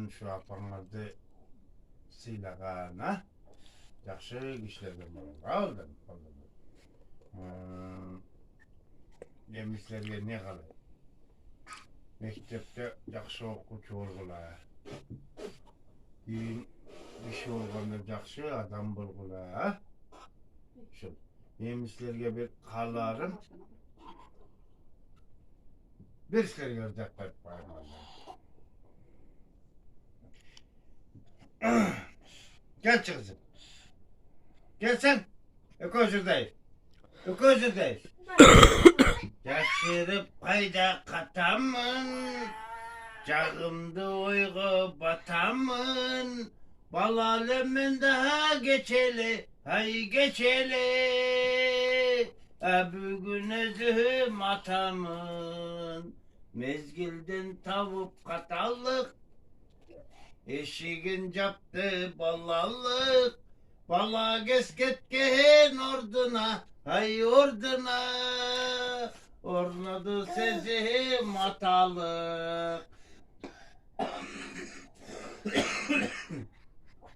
men şu apaňyzy syýlagana ýaxşy işlerden aldım. Demişlerge ne galy? Mektepde ýaxşy okuwçy bolgular. Bir şey olganda ýaxşy adam bolgular. Şu demişlerge bir galarym bir işler gördük koymalar. Gel kızım. Gel sen. Öközürdeyim. Öközürdeyim. Yaşırıp kayda katamın, cağımda oygu batamın, bal alemin daha geçeli, hay geçeli, bugün özüm atamın, mezgilden tavup katallık, eşigin captı balallık, bala gesketken orduna, hay orduna, ornadı sezim atalık.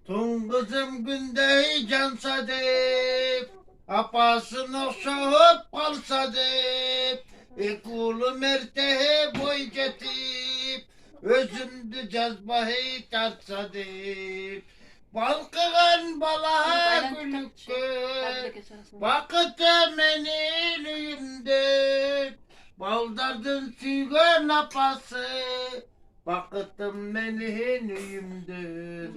Tun kızım günde cansa deyip, apasını okşayıp kalsa deyip, ekulu mertehe boy getip, özümdü cazbahı tartsa deyip, balkıgan balaha gülükkün, vakıtı meniliyimdir, baldardın süygen apası, vakıtım meniliyimdir.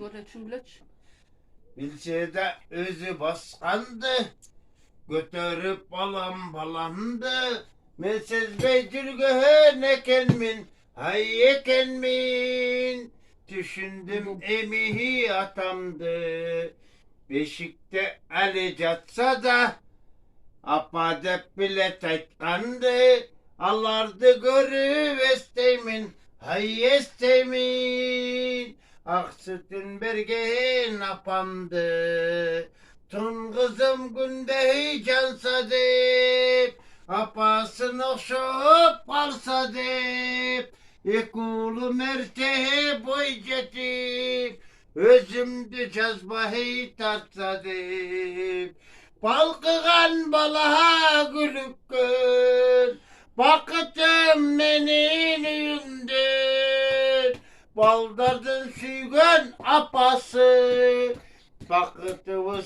Bilse özü baskandı, götürüp balamdı, mesez beytülgöhen ekenmin, hay ekenmin, düşündüm emihi atamdı, beşikte Ali catsa da, apadep bile taytkandı, alardı görüv esteymin, hay esteymin, aksıtın bergen apamdı, tun kızım günde cansa deyip, apasını okşayıp kalsa deyip, ekulu mertehe boy getip, özümdü cazbahı tartsa deyip, balkıgan balaha gülükkün, vakıtım menin üyümdür, baldardın süygen apası, vakıtımız